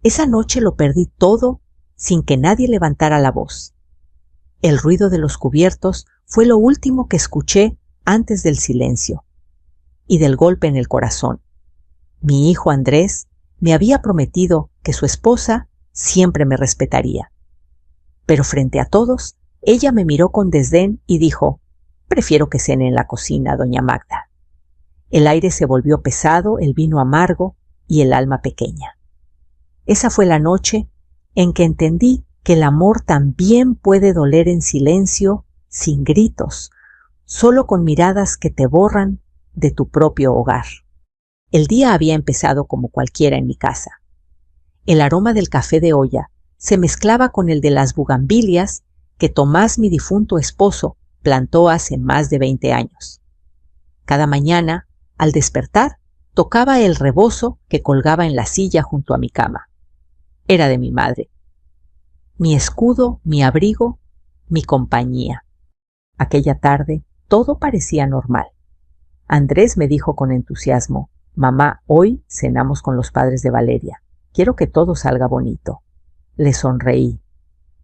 Esa noche lo perdí todo sin que nadie levantara la voz. El ruido de los cubiertos fue lo último que escuché antes del silencio y del golpe en el corazón. Mi hijo Andrés me había prometido que su esposa siempre me respetaría. Pero frente a todos, ella me miró con desdén y dijo: «Prefiero que cene en la cocina, doña Magda». El aire se volvió pesado, el vino amargo y el alma pequeña. Esa fue la noche en que entendí que el amor también puede doler en silencio, sin gritos, solo con miradas que te borran de tu propio hogar. El día había empezado como cualquiera en mi casa. El aroma del café de olla se mezclaba con el de las bugambilias que Tomás, mi difunto esposo, plantó hace más de 20 años. Cada mañana, al despertar, tocaba el rebozo que colgaba en la silla junto a mi cama. Era de mi madre. Mi escudo, mi abrigo, mi compañía. Aquella tarde todo parecía normal. Andrés me dijo con entusiasmo: «Mamá, hoy cenamos con los padres de Valeria. Quiero que todo salga bonito». Le sonreí.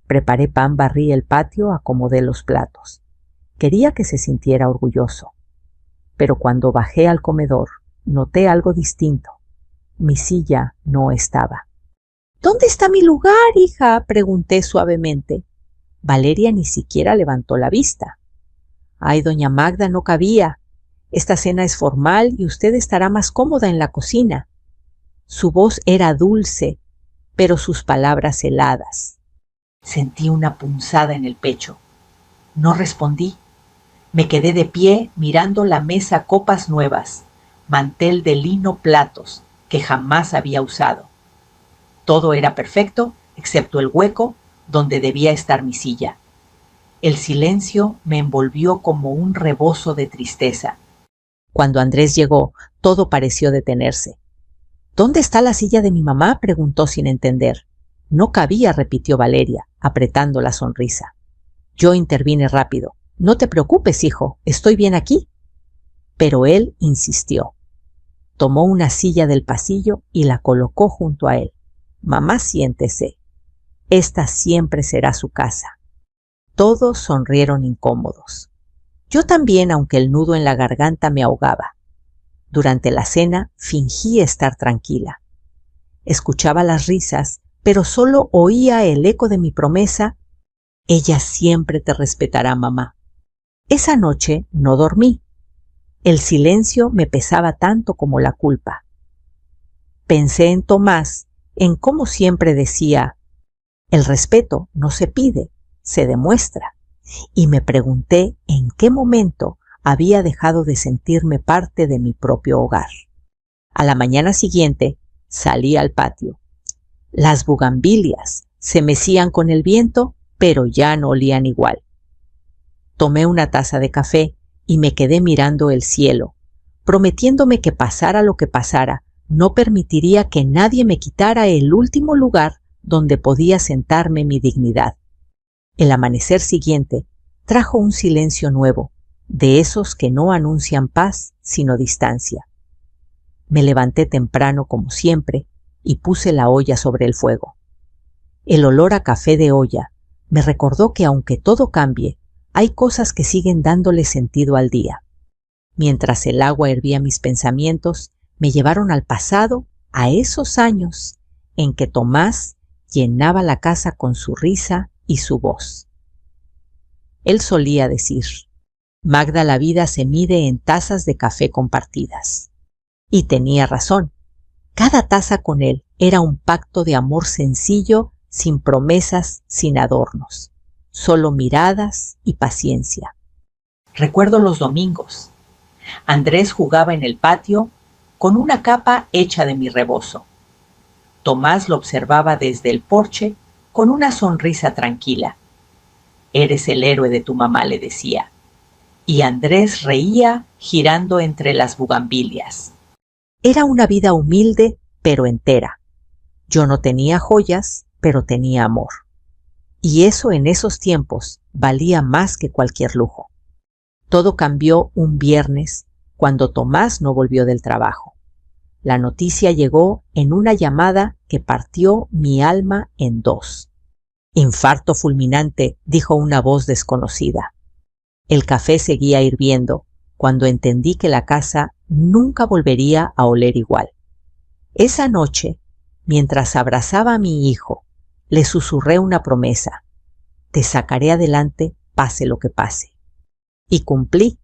Preparé pan, barrí el patio, acomodé los platos. Quería que se sintiera orgulloso. Pero cuando bajé al comedor, noté algo distinto. Mi silla no estaba. «¿Dónde está mi lugar, hija?», pregunté suavemente. Valeria ni siquiera levantó la vista. «Ay, doña Magda, no cabía. Esta cena es formal y usted estará más cómoda en la cocina». Su voz era dulce, pero sus palabras heladas. Sentí una punzada en el pecho. No respondí. Me quedé de pie mirando la mesa, copas nuevas, mantel de lino, platos que jamás había usado. Todo era perfecto, excepto el hueco donde debía estar mi silla. El silencio me envolvió como un rebozo de tristeza. Cuando Andrés llegó, todo pareció detenerse. «¿Dónde está la silla de mi mamá?», preguntó sin entender. «No cabía», repitió Valeria, apretando la sonrisa. Yo intervine rápido. «No te preocupes, hijo, estoy bien aquí». Pero él insistió. Tomó una silla del pasillo y la colocó junto a él. «Mamá, siéntese. Esta siempre será su casa». Todos sonrieron incómodos. Yo también, aunque el nudo en la garganta me ahogaba. Durante la cena fingí estar tranquila. Escuchaba las risas, pero solo oía el eco de mi promesa: «Ella siempre te respetará, mamá». Esa noche no dormí. El silencio me pesaba tanto como la culpa. Pensé en Tomás, en cómo siempre decía: «El respeto no se pide, se demuestra». Y me pregunté en qué momento había dejado de sentirme parte de mi propio hogar. A la mañana siguiente salí al patio. Las bugambilias se mecían con el viento, pero ya no olían igual. Tomé una taza de café y me quedé mirando el cielo, prometiéndome que pasara lo que pasara, no permitiría que nadie me quitara el último lugar donde podía sentarme mi dignidad. El amanecer siguiente trajo un silencio nuevo, de esos que no anuncian paz sino distancia. Me levanté temprano como siempre y puse la olla sobre el fuego. El olor a café de olla me recordó que aunque todo cambie, hay cosas que siguen dándole sentido al día. Mientras el agua hervía mis pensamientos, me llevaron al pasado, a esos años en que Tomás llenaba la casa con su risa y su voz. Él solía decir: «Magda, la vida se mide en tazas de café compartidas». Y tenía razón. Cada taza con él era un pacto de amor sencillo, sin promesas, sin adornos, solo miradas y paciencia. Recuerdo los domingos. Andrés jugaba en el patio con una capa hecha de mi rebozo. Tomás lo observaba desde el porche con una sonrisa tranquila. «Eres el héroe de tu mamá», le decía. Y Andrés reía girando entre las bugambilias. Era una vida humilde, pero entera. Yo no tenía joyas, pero tenía amor. Y eso en esos tiempos valía más que cualquier lujo. Todo cambió un viernes cuando Tomás no volvió del trabajo. La noticia llegó en una llamada que partió mi alma en dos. Infarto fulminante, dijo una voz desconocida. El café seguía hirviendo cuando entendí que la casa nunca volvería a oler igual. Esa noche, mientras abrazaba a mi hijo, le susurré una promesa: te sacaré adelante pase lo que pase. Y cumplí.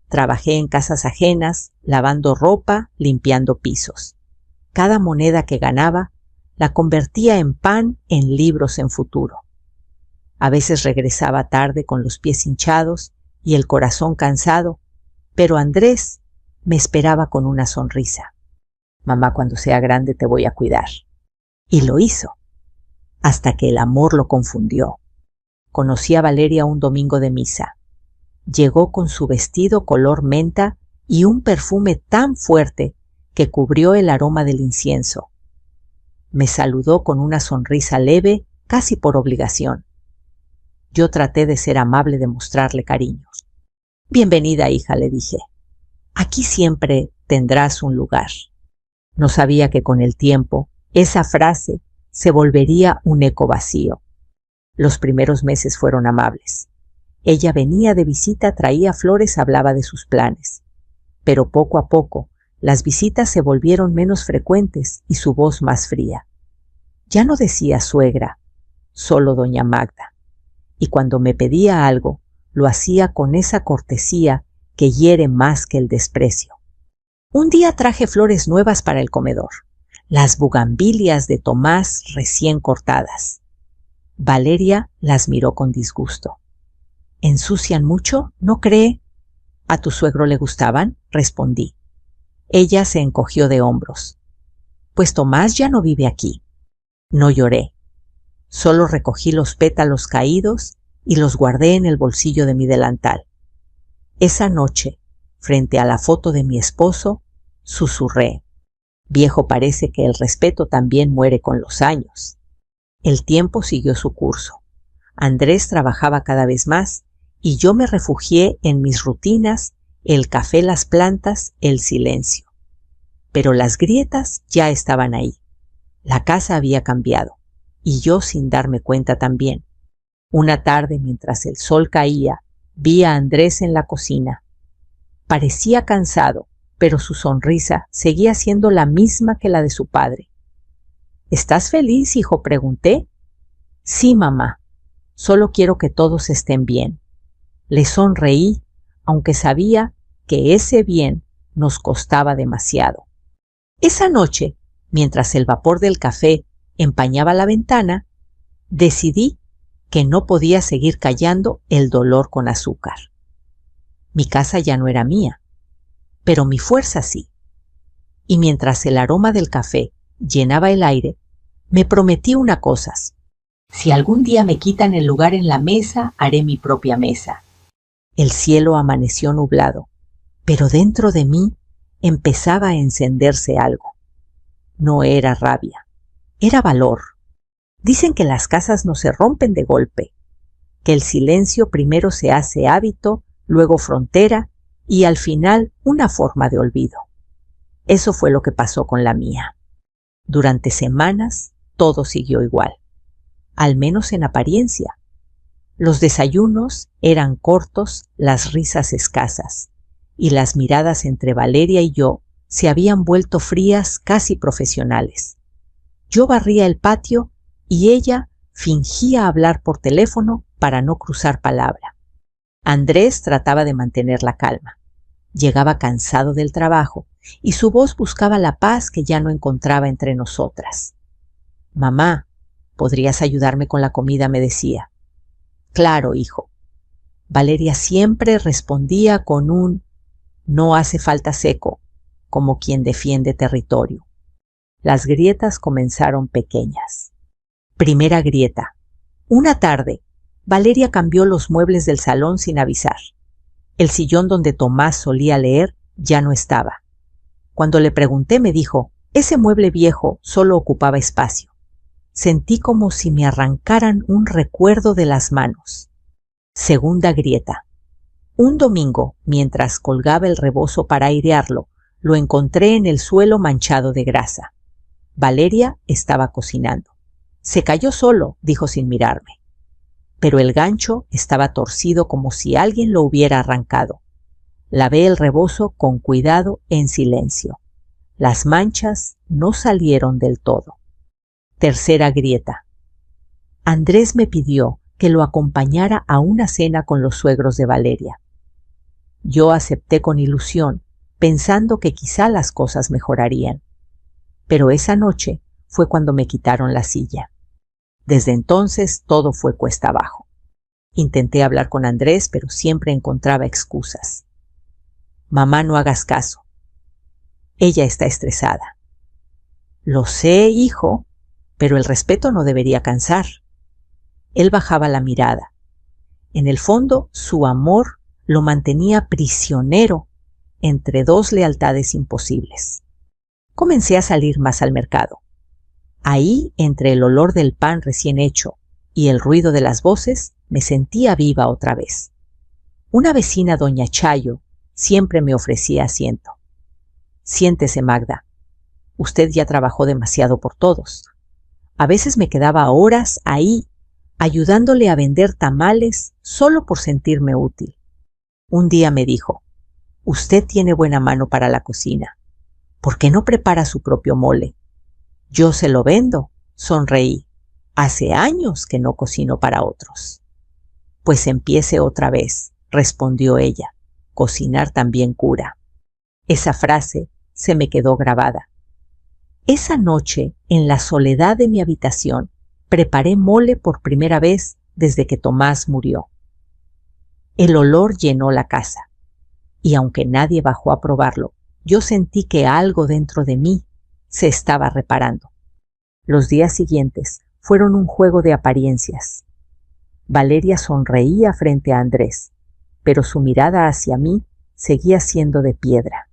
Trabajé en casas ajenas, lavando ropa, limpiando pisos. Cada moneda que ganaba la convertía en pan, en libros, en futuro. A veces regresaba tarde con los pies hinchados y el corazón cansado, pero Andrés me esperaba con una sonrisa. Mamá, cuando sea grande te voy a cuidar. Y lo hizo, hasta que el amor lo confundió. Conocí a Valeria un domingo de misa. Llegó con su vestido color menta y un perfume tan fuerte que cubrió el aroma del incienso. Me saludó con una sonrisa leve, casi por obligación. Yo traté de ser amable, de mostrarle cariño. Bienvenida, hija, le dije. Aquí siempre tendrás un lugar. No sabía que con el tiempo esa frase se volvería un eco vacío. Los primeros meses fueron amables. Ella venía de visita, traía flores, hablaba de sus planes. Pero poco a poco las visitas se volvieron menos frecuentes y su voz más fría. Ya no decía suegra, solo doña Magda. Y cuando me pedía algo, lo hacía con esa cortesía que hiere más que el desprecio. Un día traje flores nuevas para el comedor, las bugambilias de Tomás recién cortadas. Valeria las miró con disgusto. ¿Ensucian mucho? ¿No cree? ¿A tu suegro le gustaban? Respondí. Ella se encogió de hombros. Pues Tomás ya no vive aquí. No lloré. Solo recogí los pétalos caídos y los guardé en el bolsillo de mi delantal. Esa noche, frente a la foto de mi esposo, susurré: viejo, parece que el respeto también muere con los años. El tiempo siguió su curso. Andrés trabajaba cada vez más y yo me refugié en mis rutinas, el café, las plantas, el silencio. Pero las grietas ya estaban ahí. La casa había cambiado y yo sin darme cuenta también. Una tarde, mientras el sol caía, vi a Andrés en la cocina. Parecía cansado, pero su sonrisa seguía siendo la misma que la de su padre. ¿Estás feliz, hijo?, pregunté. Sí, mamá. Solo quiero que todos estén bien. Le sonreí, aunque sabía que ese bien nos costaba demasiado. Esa noche, mientras el vapor del café empañaba la ventana, decidí que no podía seguir callando el dolor con azúcar. Mi casa ya no era mía, pero mi fuerza sí. Y mientras el aroma del café llenaba el aire, me prometí una cosa: si algún día me quitan el lugar en la mesa, haré mi propia mesa. El cielo amaneció nublado, pero dentro de mí empezaba a encenderse algo. No era rabia, era valor. Dicen que las casas no se rompen de golpe, que el silencio primero se hace hábito, luego frontera y al final una forma de olvido. Eso fue lo que pasó con la mía. Durante semanas todo siguió igual, al menos en apariencia. Los desayunos eran cortos, las risas escasas, y las miradas entre Valeria y yo se habían vuelto frías, casi profesionales. Yo barría el patio y ella fingía hablar por teléfono para no cruzar palabra. Andrés trataba de mantener la calma. Llegaba cansado del trabajo y su voz buscaba la paz que ya no encontraba entre nosotras. Mamá, ¿podrías ayudarme con la comida?, me decía. Claro, hijo. Valeria siempre respondía con un no hace falta seco, como quien defiende territorio. Las grietas comenzaron pequeñas. Primera grieta. Una tarde, Valeria cambió los muebles del salón sin avisar. El sillón donde Tomás solía leer ya no estaba. Cuando le pregunté, me dijo: ese mueble viejo solo ocupaba espacio. Sentí como si me arrancaran un recuerdo de las manos. Segunda grieta. Un domingo, mientras colgaba el rebozo para airearlo, lo encontré en el suelo manchado de grasa. Valeria estaba cocinando. Se cayó solo, dijo sin mirarme. Pero el gancho estaba torcido como si alguien lo hubiera arrancado. Lavé el rebozo con cuidado en silencio. Las manchas no salieron del todo. Tercera grieta. Andrés me pidió que lo acompañara a una cena con los suegros de Valeria. Yo acepté con ilusión, pensando que quizá las cosas mejorarían. Pero esa noche fue cuando me quitaron la silla. Desde entonces todo fue cuesta abajo. Intenté hablar con Andrés, pero siempre encontraba excusas. Mamá, no hagas caso. Ella está estresada. Lo sé, hijo, pero el respeto no debería cansar. Él bajaba la mirada. En el fondo, su amor lo mantenía prisionero entre dos lealtades imposibles. Comencé a salir más al mercado. Ahí, entre el olor del pan recién hecho y el ruido de las voces, me sentía viva otra vez. Una vecina, doña Chayo, siempre me ofrecía asiento. Siéntese, Magda. Usted ya trabajó demasiado por todos. A veces me quedaba horas ahí, ayudándole a vender tamales solo por sentirme útil. Un día me dijo, usted tiene buena mano para la cocina. ¿Por qué no prepara su propio mole? Yo se lo vendo, sonreí. Hace años que no cocino para otros. Pues empiece otra vez, respondió ella. Cocinar también cura. Esa frase se me quedó grabada. Esa noche, en la soledad de mi habitación, preparé mole por primera vez desde que Tomás murió. El olor llenó la casa, y aunque nadie bajó a probarlo, yo sentí que algo dentro de mí se estaba reparando. Los días siguientes fueron un juego de apariencias. Valeria sonreía frente a Andrés, pero su mirada hacia mí seguía siendo de piedra.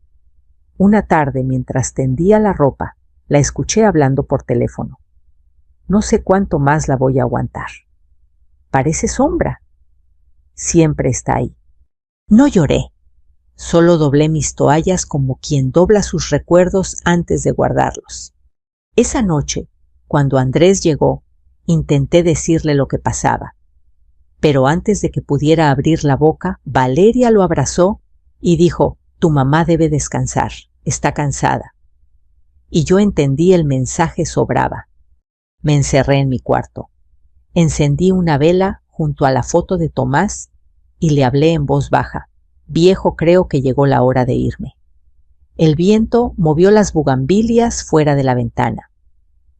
Una tarde, mientras tendía la ropa, la escuché hablando por teléfono. No sé cuánto más la voy a aguantar. Parece sombra. Siempre está ahí. No lloré. Solo doblé mis toallas como quien dobla sus recuerdos antes de guardarlos. Esa noche, cuando Andrés llegó, intenté decirle lo que pasaba. Pero antes de que pudiera abrir la boca, Valeria lo abrazó y dijo, tu mamá debe descansar, está cansada. Y yo entendí el mensaje sobraba. Me encerré en mi cuarto. Encendí una vela junto a la foto de Tomás y le hablé en voz baja. Viejo, creo que llegó la hora de irme. El viento movió las bugambilias fuera de la ventana.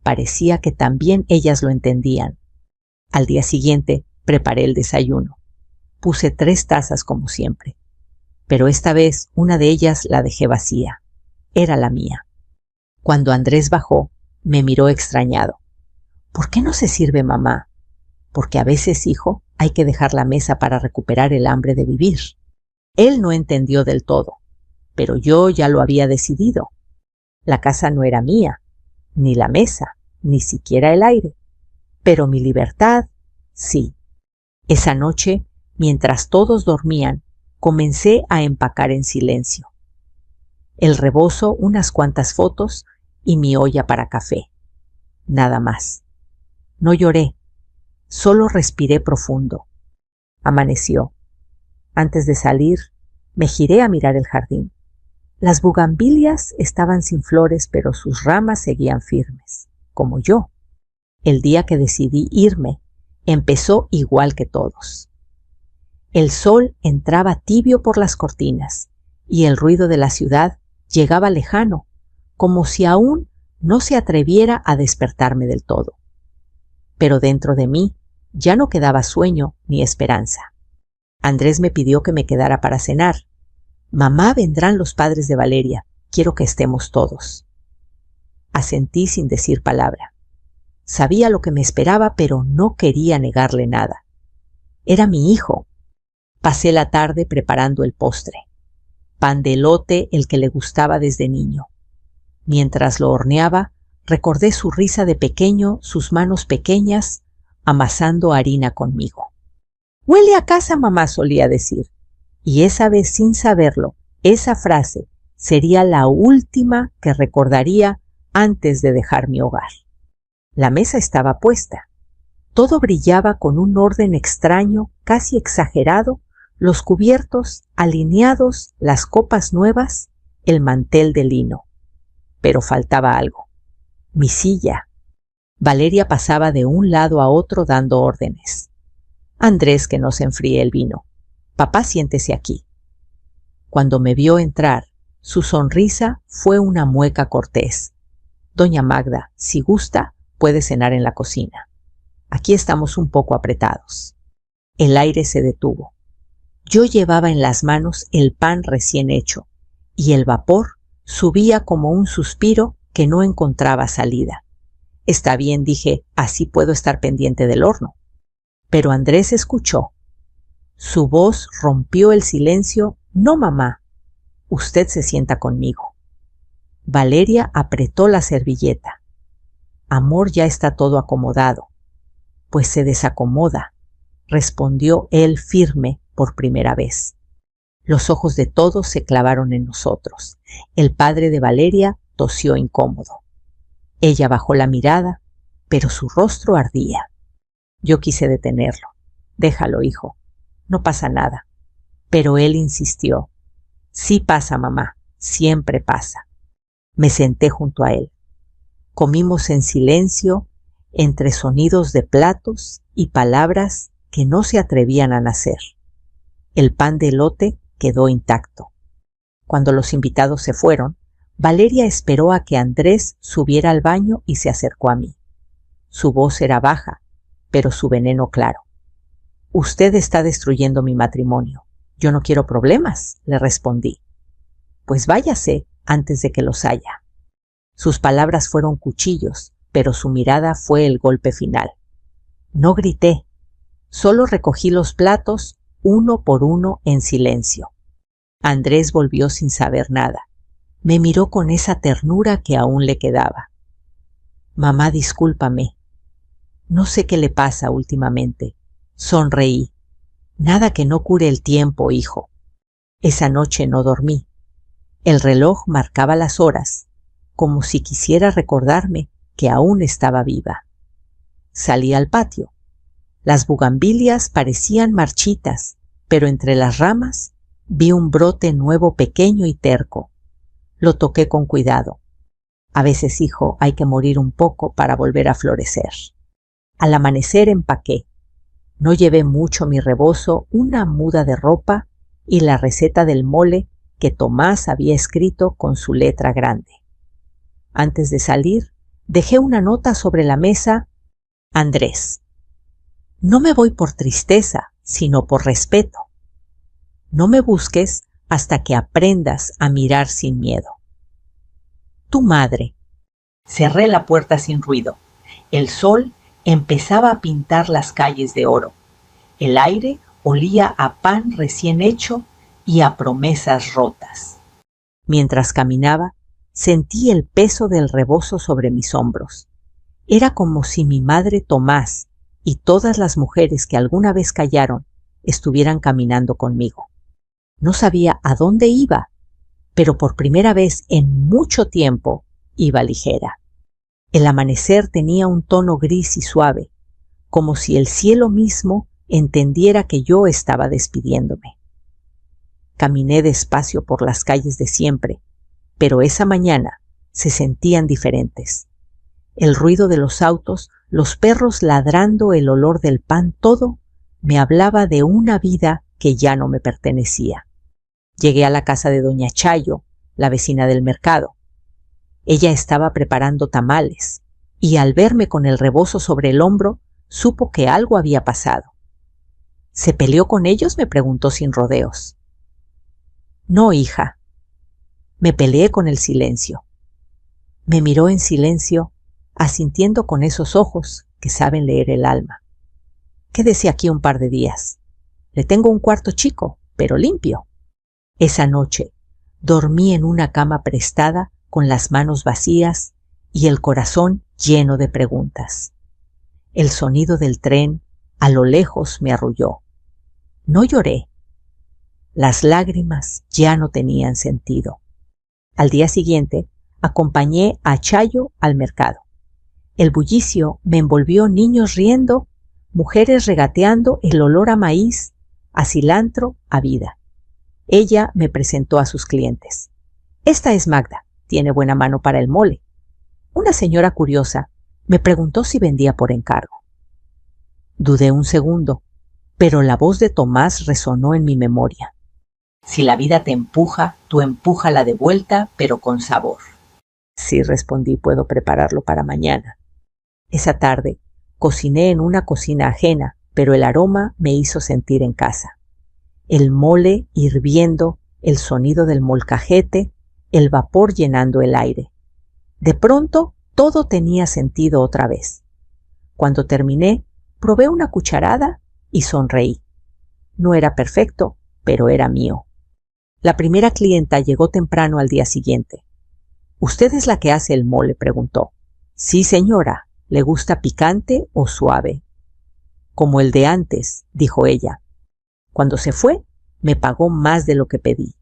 Parecía que también ellas lo entendían. Al día siguiente preparé el desayuno. Puse 3 tazas como siempre. Pero esta vez una de ellas la dejé vacía. Era la mía. Cuando Andrés bajó, me miró extrañado. ¿Por qué no se sirve, mamá? Porque a veces, hijo, hay que dejar la mesa para recuperar el hambre de vivir. Él no entendió del todo, pero yo ya lo había decidido. La casa no era mía, ni la mesa, ni siquiera el aire. Pero mi libertad, sí. Esa noche, mientras todos dormían, comencé a empacar en silencio. El rebozo, unas cuantas fotos y mi olla para café. Nada más. No lloré, solo respiré profundo. Amaneció. Antes de salir, me giré a mirar el jardín. Las bugambilias estaban sin flores, pero sus ramas seguían firmes, como yo. El día que decidí irme, empezó igual que todos. El sol entraba tibio por las cortinas y el ruido de la ciudad llegaba lejano, como si aún no se atreviera a despertarme del todo. Pero dentro de mí ya no quedaba sueño ni esperanza. Andrés me pidió que me quedara para cenar. Mamá, vendrán los padres de Valeria. Quiero que estemos todos. Asentí sin decir palabra. Sabía lo que me esperaba, pero no quería negarle nada. Era mi hijo. Pasé la tarde preparando el postre. Pan de elote, el que le gustaba desde niño. Mientras lo horneaba, recordé su risa de pequeño, sus manos pequeñas, amasando harina conmigo. «Huele a casa, mamá», solía decir. Y esa vez, sin saberlo, esa frase sería la última que recordaría antes de dejar mi hogar. La mesa estaba puesta. Todo brillaba con un orden extraño, casi exagerado, los cubiertos alineados, las copas nuevas, el mantel de lino. Pero faltaba algo. Mi silla. Valeria pasaba de un lado a otro dando órdenes. Andrés, que no se enfríe el vino. Papá, siéntese aquí. Cuando me vio entrar, su sonrisa fue una mueca cortés. Doña Magda, si gusta, puede cenar en la cocina. Aquí estamos un poco apretados. El aire se detuvo. Yo llevaba en las manos el pan recién hecho, y el vapor subía como un suspiro que no encontraba salida. Está bien, dije, así puedo estar pendiente del horno. Pero Andrés escuchó. Su voz rompió el silencio. No, mamá, usted se sienta conmigo. Valeria apretó la servilleta. Amor, ya está todo acomodado. Pues se desacomoda, respondió él firme por primera vez. Los ojos de todos se clavaron en nosotros. El padre de Valeria tosió incómodo. Ella bajó la mirada, pero su rostro ardía. Yo quise detenerlo. Déjalo, hijo. No pasa nada. Pero él insistió. Sí pasa, mamá. Siempre pasa. Me senté junto a él. Comimos en silencio, entre sonidos de platos y palabras que no se atrevían a nacer. El pan de elote quedó intacto. Cuando los invitados se fueron, Valeria esperó a que Andrés subiera al baño y se acercó a mí. Su voz era baja, pero su veneno claro. Usted está destruyendo mi matrimonio. Yo no quiero problemas, le respondí. Pues váyase antes de que los haya. Sus palabras fueron cuchillos, pero su mirada fue el golpe final. No grité, solo recogí los platos uno por uno en silencio. Andrés volvió sin saber nada. Me miró con esa ternura que aún le quedaba. Mamá, discúlpame. No sé qué le pasa últimamente. Sonreí. Nada que no cure el tiempo, hijo. Esa noche no dormí. El reloj marcaba las horas, como si quisiera recordarme que aún estaba viva. Salí al patio. Las bugambilias parecían marchitas, pero entre las ramas vi un brote nuevo pequeño y terco. Lo toqué con cuidado. A veces, hijo, hay que morir un poco para volver a florecer. Al amanecer empaqué. No llevé mucho mi rebozo, una muda de ropa y la receta del mole que Tomás había escrito con su letra grande. Antes de salir, dejé una nota sobre la mesa. Andrés, no me voy por tristeza, sino por respeto. No me busques hasta que aprendas a mirar sin miedo. Tu madre. Cerré la puerta sin ruido. El sol empezaba a pintar las calles de oro. El aire olía a pan recién hecho y a promesas rotas. Mientras caminaba, sentí el peso del rebozo sobre mis hombros. Era como si mi madre Tomás y todas las mujeres que alguna vez callaron estuvieran caminando conmigo. No sabía a dónde iba, pero por primera vez en mucho tiempo iba ligera. El amanecer tenía un tono gris y suave, como si el cielo mismo entendiera que yo estaba despidiéndome. Caminé despacio por las calles de siempre, pero esa mañana se sentían diferentes. El ruido de los autos, los perros ladrando, el olor del pan, todo me hablaba de una vida que ya no me pertenecía. Llegué a la casa de doña Chayo, la vecina del mercado. Ella estaba preparando tamales, y al verme con el rebozo sobre el hombro, supo que algo había pasado. ¿Se peleó con ellos?, me preguntó sin rodeos. No, hija. Me peleé con el silencio. Me miró en silencio, asintiendo con esos ojos que saben leer el alma. Quédese aquí un par de días. Le tengo un cuarto chico, pero limpio. Esa noche dormí en una cama prestada con las manos vacías y el corazón lleno de preguntas. El sonido del tren a lo lejos me arrulló. No lloré. Las lágrimas ya no tenían sentido. Al día siguiente, acompañé a Chayo al mercado. El bullicio me envolvió, niños riendo, mujeres regateando, el olor a maíz, a cilantro, a vida. Ella me presentó a sus clientes. Esta es Magda, tiene buena mano para el mole. Una señora curiosa me preguntó si vendía por encargo. Dudé un segundo, pero la voz de Tomás resonó en mi memoria. Si la vida te empuja, tú empújala de vuelta, pero con sabor. Sí, respondí, puedo prepararlo para mañana. Esa tarde cociné en una cocina ajena, pero el aroma me hizo sentir en casa. El mole hirviendo, el sonido del molcajete, el vapor llenando el aire. De pronto, todo tenía sentido otra vez. Cuando terminé, probé una cucharada y sonreí. No era perfecto, pero era mío. La primera clienta llegó temprano al día siguiente. ¿Usted es la que hace el mole?, preguntó. Sí, señora. ¿Le gusta picante o suave? Como el de antes, dijo ella. Cuando se fue, me pagó más de lo que pedí.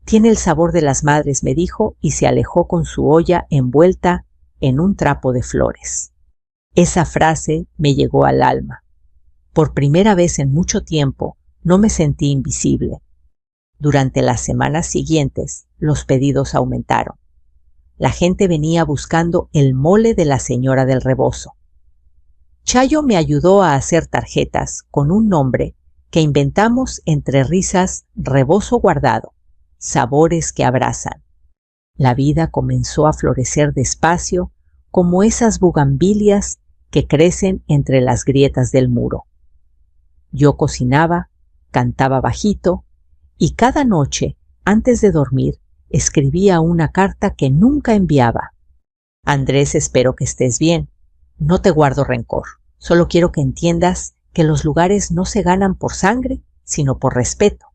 Tiene el sabor de las madres, me dijo, y se alejó con su olla envuelta en un trapo de flores. Esa frase me llegó al alma. Por primera vez en mucho tiempo no me sentí invisible. Durante las semanas siguientes, los pedidos aumentaron. La gente venía buscando el mole de la señora del rebozo. Chayo me ayudó a hacer tarjetas con un nombre que inventamos entre risas: Rebozo Guardado, sabores que abrazan. La vida comenzó a florecer despacio, como esas bugambilias que crecen entre las grietas del muro. Yo cocinaba, cantaba bajito, y cada noche, antes de dormir, escribía una carta que nunca enviaba. Andrés, espero que estés bien. No te guardo rencor. Solo quiero que entiendas que los lugares no se ganan por sangre, sino por respeto.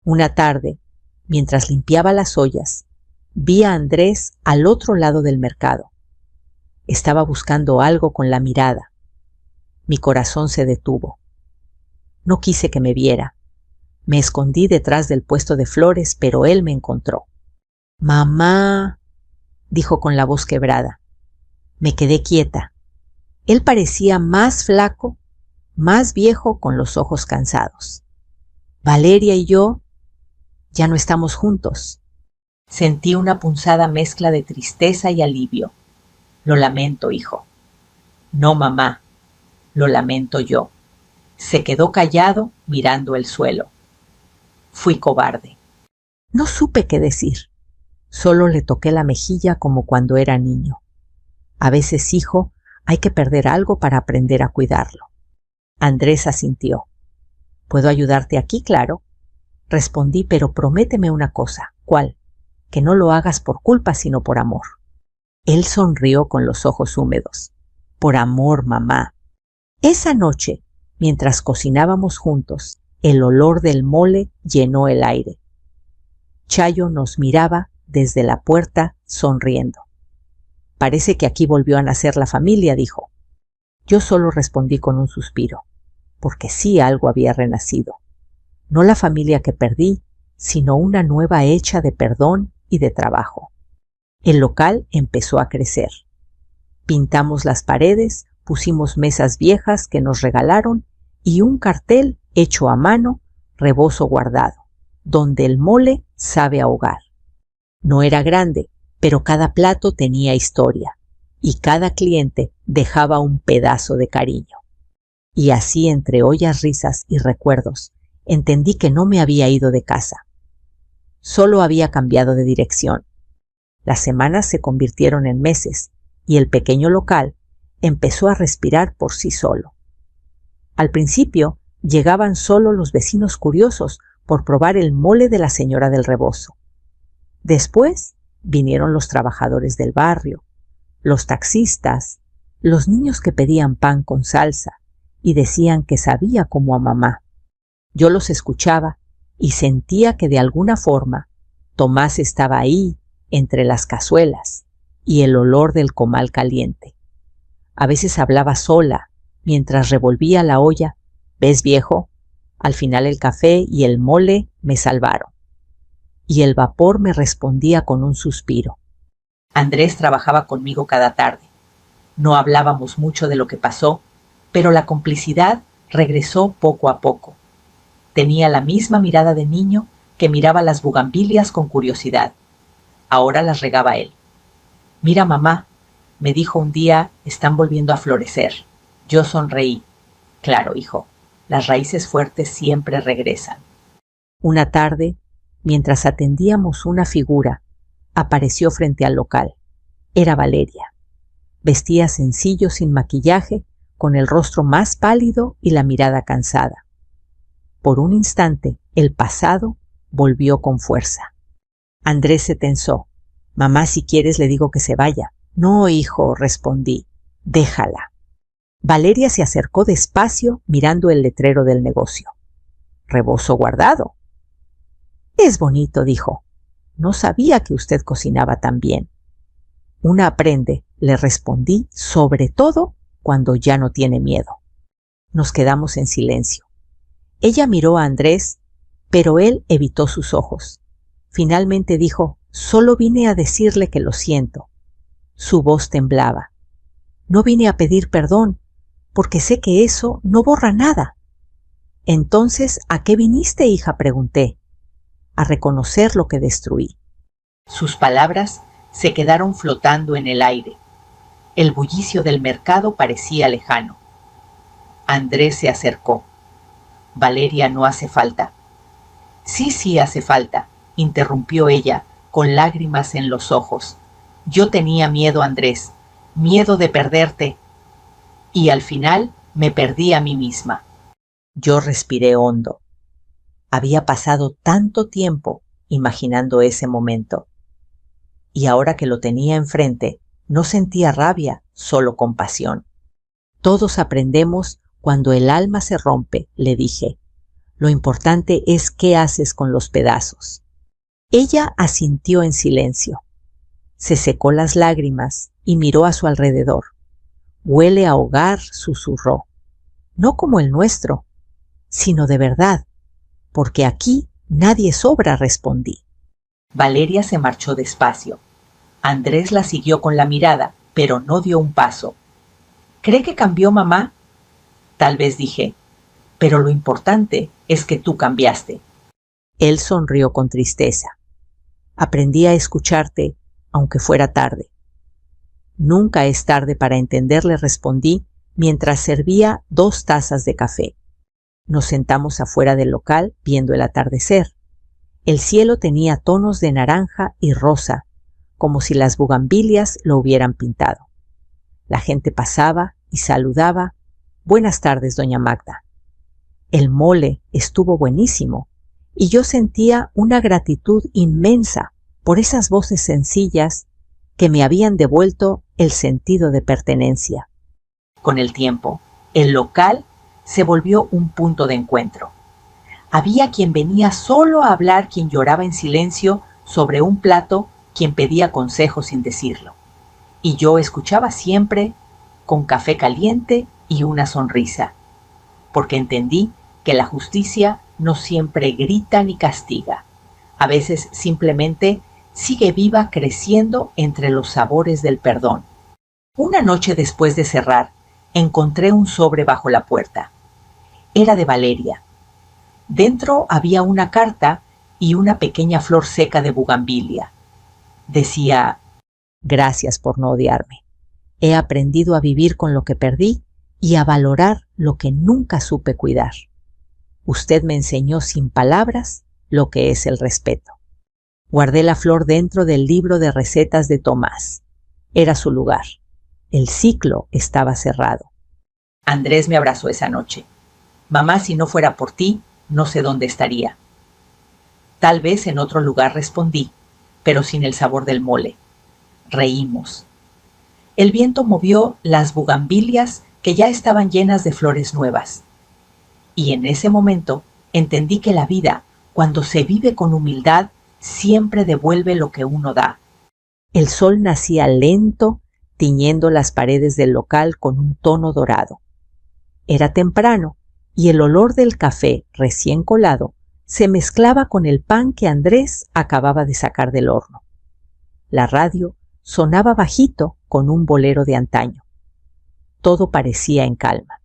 Una tarde, mientras limpiaba las ollas, vi a Andrés al otro lado del mercado. Estaba buscando algo con la mirada. Mi corazón se detuvo. No quise que me viera. Me escondí detrás del puesto de flores, pero él me encontró. «Mamá», dijo con la voz quebrada. Me quedé quieta. Él parecía más flaco, más viejo, con los ojos cansados. Valeria y yo ya no estamos juntos. Sentí una punzada mezcla de tristeza y alivio. Lo lamento, hijo. No, mamá, lo lamento yo. Se quedó callado mirando el suelo. Fui cobarde. No supe qué decir. Solo le toqué la mejilla como cuando era niño. A veces, hijo, hay que perder algo para aprender a cuidarlo. Andrés asintió. ¿Puedo ayudarte aquí? Claro. Respondí, pero prométeme una cosa. ¿Cuál? Que no lo hagas por culpa, sino por amor. Él sonrió con los ojos húmedos. Por amor, mamá. Esa noche, mientras cocinábamos juntos, el olor del mole llenó el aire. Chayo nos miraba desde la puerta sonriendo. Parece que aquí volvió a nacer la familia, dijo. Yo solo respondí con un suspiro, porque sí algo había renacido. No la familia que perdí, sino una nueva hecha de perdón y de trabajo. El local empezó a crecer. Pintamos las paredes, pusimos mesas viejas que nos regalaron y un cartel hecho a mano, Rebozo Guardado, donde el mole sabe ahogar. No era grande, pero cada plato tenía historia y cada cliente dejaba un pedazo de cariño. Y así, entre ollas, risas y recuerdos, entendí que no me había ido de casa. Solo había cambiado de dirección. Las semanas se convirtieron en meses y el pequeño local empezó a respirar por sí solo. Al principio llegaban solo los vecinos curiosos por probar el mole de la señora del rebozo. Después vinieron los trabajadores del barrio, los taxistas, los niños que pedían pan con salsa y decían que sabía como a mamá. Yo los escuchaba y sentía que de alguna forma Tomás estaba ahí entre las cazuelas y el olor del comal caliente. A veces hablaba sola mientras revolvía la olla. ¿Ves, viejo? Al final el café y el mole me salvaron. y el vapor me respondía con un suspiro. Andrés trabajaba conmigo cada tarde. No hablábamos mucho de lo que pasó, pero la complicidad regresó poco a poco. Tenía la misma mirada de niño que miraba las bugambilias con curiosidad. Ahora las regaba él. «Mira, mamá», me dijo un día, «están volviendo a florecer». Yo sonreí. «Claro, hijo, las raíces fuertes siempre regresan». Una tarde, mientras atendíamos una figura, apareció frente al local. Era Valeria. Vestía sencillo, sin maquillaje, con el rostro más pálido y la mirada cansada. Por un instante, el pasado volvió con fuerza. Andrés se tensó. «Mamá, si quieres le digo que se vaya». «No, hijo», respondí. «Déjala». Valeria se acercó despacio mirando el letrero del negocio. «Rebozo guardado». «Es bonito», dijo. «No sabía que usted cocinaba tan bien». «Una aprende», le respondí, «sobre todo cuando ya no tiene miedo». Nos quedamos en silencio. Ella miró a Andrés, pero él evitó sus ojos. Finalmente dijo: «Solo vine a decirle que lo siento». Su voz temblaba. «No vine a pedir perdón, porque sé que eso no borra nada». «Entonces, ¿a qué viniste, hija?», pregunté. «A reconocer lo que destruí». Sus palabras se quedaron flotando en el aire. El bullicio del mercado parecía lejano. Andrés se acercó. «Valeria, no hace falta». Sí hace falta», interrumpió ella, con lágrimas en los ojos. «Yo tenía miedo, Andrés, miedo de perderte. Y al final me perdí a mí misma». Yo respiré hondo. Había pasado tanto tiempo imaginando ese momento. Y ahora que lo tenía enfrente, no sentía rabia, solo compasión. «Todos aprendemos cuando el alma se rompe», le dije. «Lo importante es qué haces con los pedazos». Ella asintió en silencio. Se secó las lágrimas y miró a su alrededor. «Huele a hogar», susurró. «No como el nuestro, sino de verdad, porque aquí nadie sobra», respondí. Valeria se marchó despacio. Andrés la siguió con la mirada, pero no dio un paso. «¿Cree que cambió, mamá?». «Tal vez», dije, «pero lo importante es que tú cambiaste». Él sonrió con tristeza. «Aprendí a escucharte, aunque fuera tarde». «Nunca es tarde para entender», le respondí mientras servía 2 tazas de café. Nos sentamos afuera del local viendo el atardecer. El cielo tenía tonos de naranja y rosa, como si las bugambilias lo hubieran pintado. La gente pasaba y saludaba. «Buenas tardes, doña Magda». El mole estuvo buenísimo y yo sentía una gratitud inmensa por esas voces sencillas que me habían devuelto el sentido de pertenencia. Con el tiempo, el local se volvió un punto de encuentro. Había quien venía solo a hablar, quien lloraba en silencio sobre un plato, quien pedía consejo sin decirlo. Y yo escuchaba siempre con café caliente y una sonrisa, porque entendí que la justicia no siempre grita ni castiga. A veces simplemente sigue viva, creciendo entre los sabores del perdón. Una noche después de cerrar, encontré un sobre bajo la puerta. Era de Valeria. Dentro había una carta y una pequeña flor seca de bugambilia. Decía: «Gracias por no odiarme. He aprendido a vivir con lo que perdí y a valorar lo que nunca supe cuidar. Usted me enseñó sin palabras lo que es el respeto». Guardé la flor dentro del libro de recetas de Tomás. Era su lugar. El ciclo estaba cerrado. Andrés me abrazó esa noche. «Mamá, si no fuera por ti, no sé dónde estaría». «Tal vez en otro lugar», respondí, pero sin el sabor del mole. Reímos. El viento movió las bugambilias que ya estaban llenas de flores nuevas. Y en ese momento entendí que la vida, cuando se vive con humildad, siempre devuelve lo que uno da. El sol nacía lento, tiñendo las paredes del local con un tono dorado. Era temprano y el olor del café recién colado se mezclaba con el pan que Andrés acababa de sacar del horno. La radio sonaba bajito con un bolero de antaño. Todo parecía en calma.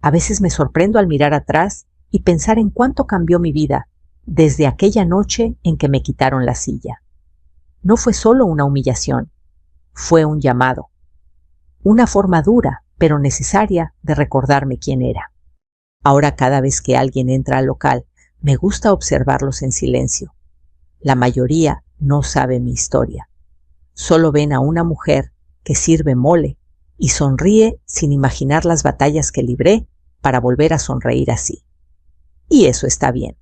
A veces me sorprendo al mirar atrás y pensar en cuánto cambió mi vida desde aquella noche en que me quitaron la silla. No fue solo una humillación, fue un llamado, una forma dura pero necesaria de recordarme quién era. Ahora cada vez que alguien entra al local, me gusta observarlos en silencio. La mayoría no sabe mi historia. Solo ven a una mujer que sirve mole y sonríe sin imaginar las batallas que libré para volver a sonreír así. Y eso está bien.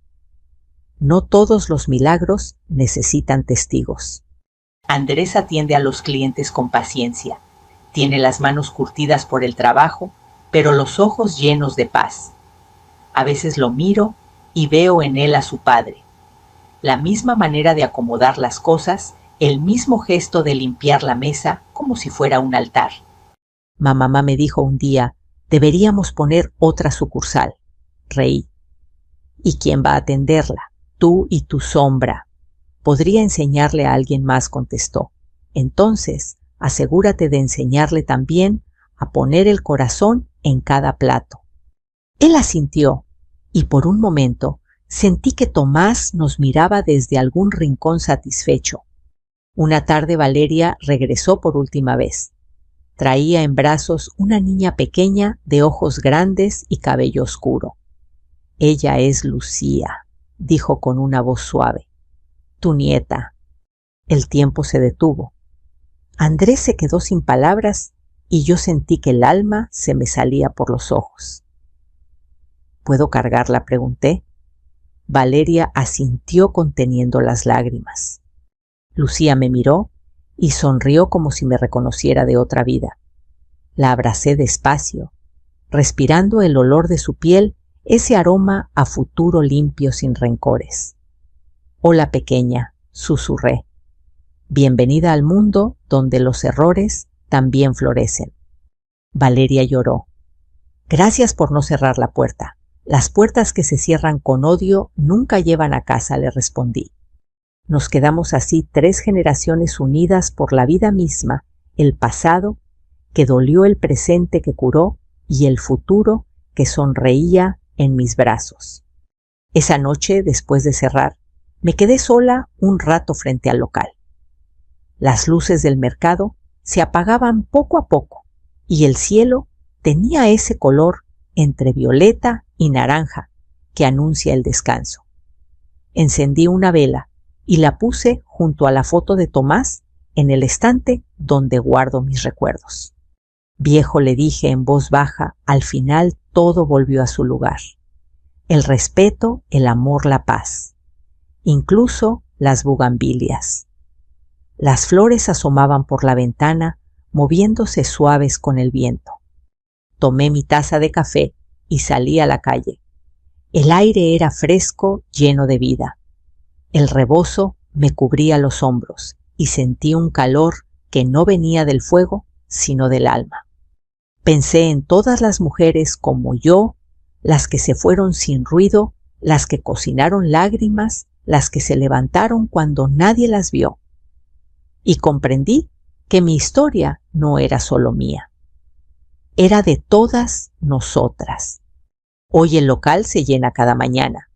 No todos los milagros necesitan testigos. Andrés atiende a los clientes con paciencia. Tiene las manos curtidas por el trabajo, pero los ojos llenos de paz. A veces lo miro y veo en él a su padre. La misma manera de acomodar las cosas, el mismo gesto de limpiar la mesa como si fuera un altar. Mamá me dijo un día, deberíamos poner otra sucursal. Reí. ¿Y quién va a atenderla? Tú y tu sombra. Podría enseñarle a alguien más, contestó. Entonces, asegúrate de enseñarle también a poner el corazón en cada plato. Él asintió, y por un momento sentí que Tomás nos miraba desde algún rincón satisfecho. Una tarde Valeria regresó por última vez. Traía en brazos una niña pequeña de ojos grandes y cabello oscuro. Ella es Lucía, dijo con una voz suave. Tu nieta. El tiempo se detuvo. Andrés se quedó sin palabras y yo sentí que el alma se me salía por los ojos. ¿Puedo cargarla?, pregunté. Valeria asintió conteniendo las lágrimas. Lucía me miró y sonrió como si me reconociera de otra vida. La abracé despacio, respirando el olor de su piel, ese aroma a futuro limpio sin rencores. Hola pequeña, susurré. Bienvenida al mundo donde los errores también florecen. Valeria lloró. Gracias por no cerrar la puerta. Las puertas que se cierran con odio nunca llevan a casa, le respondí. Nos quedamos así 3 generaciones unidas por la vida misma, el pasado que dolió, el presente que curó y el futuro que sonreía en mis brazos. Esa noche, después de cerrar, me quedé sola un rato frente al local. Las luces del mercado se apagaban poco a poco y el cielo tenía ese color entre violeta y naranja que anuncia el descanso. Encendí una vela y la puse junto a la foto de Tomás en el estante donde guardo mis recuerdos. Viejo, le dije en voz baja, al final todo volvió a su lugar. El respeto, el amor, la paz. Incluso las bugambilias. Las flores asomaban por la ventana, moviéndose suaves con el viento. Tomé mi taza de café y salí a la calle. El aire era fresco, lleno de vida. El rebozo me cubría los hombros y sentí un calor que no venía del fuego, sino del alma. Pensé en todas las mujeres como yo, las que se fueron sin ruido, las que cocinaron lágrimas, las que se levantaron cuando nadie las vio. Y comprendí que mi historia no era solo mía. Era de todas nosotras. Hoy el local se llena cada mañana.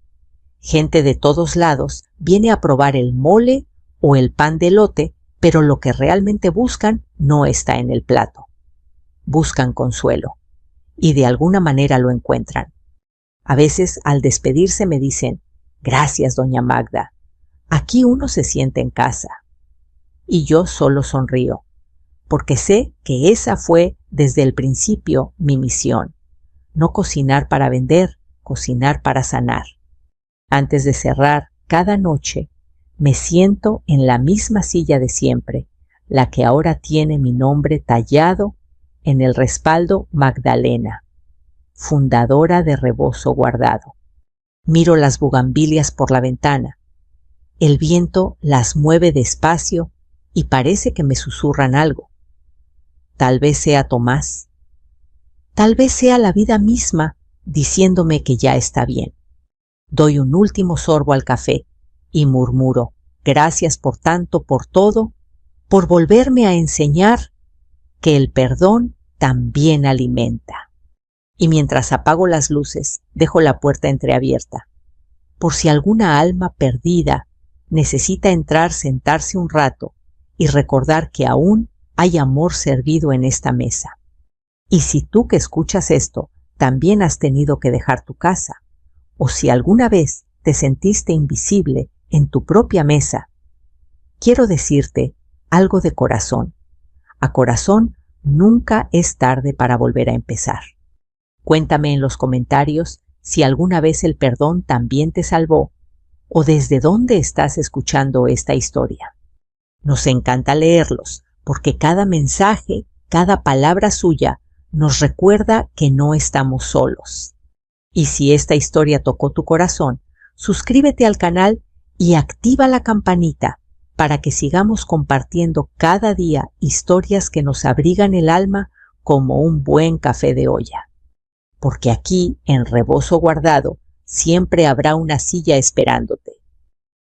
Gente de todos lados viene a probar el mole o el pan de elote, pero lo que realmente buscan no está en el plato. Buscan consuelo, y de alguna manera lo encuentran. A veces al despedirse me dicen, gracias, doña Magda, aquí uno se siente en casa. Y yo solo sonrío, porque sé que esa fue desde el principio mi misión. No cocinar para vender, cocinar para sanar. Antes de cerrar cada noche, me siento en la misma silla de siempre, la que ahora tiene mi nombre tallado en el respaldo: Magdalena, fundadora de Rebozo Guardado. Miro las bugambilias por la ventana. El viento las mueve despacio y parece que me susurran algo. Tal vez sea Tomás. Tal vez sea la vida misma diciéndome que ya está bien. Doy un último sorbo al café y murmuro: gracias por tanto, por todo, por volverme a enseñar que el perdón también alimenta. Y mientras apago las luces, dejo la puerta entreabierta, por si alguna alma perdida necesita entrar, sentarse un rato y recordar que aún hay amor servido en esta mesa. Y si tú que escuchas esto también has tenido que dejar tu casa, o si alguna vez te sentiste invisible en tu propia mesa, quiero decirte algo de corazón. A corazón, nunca es tarde para volver a empezar. Cuéntame en los comentarios si alguna vez el perdón también te salvó o desde dónde estás escuchando esta historia. Nos encanta leerlos porque cada mensaje, cada palabra suya nos recuerda que no estamos solos. Y si esta historia tocó tu corazón, suscríbete al canal y activa la campanita para que sigamos compartiendo cada día historias que nos abrigan el alma como un buen café de olla. Porque aquí, en Rebozo Guardado, siempre habrá una silla esperándote.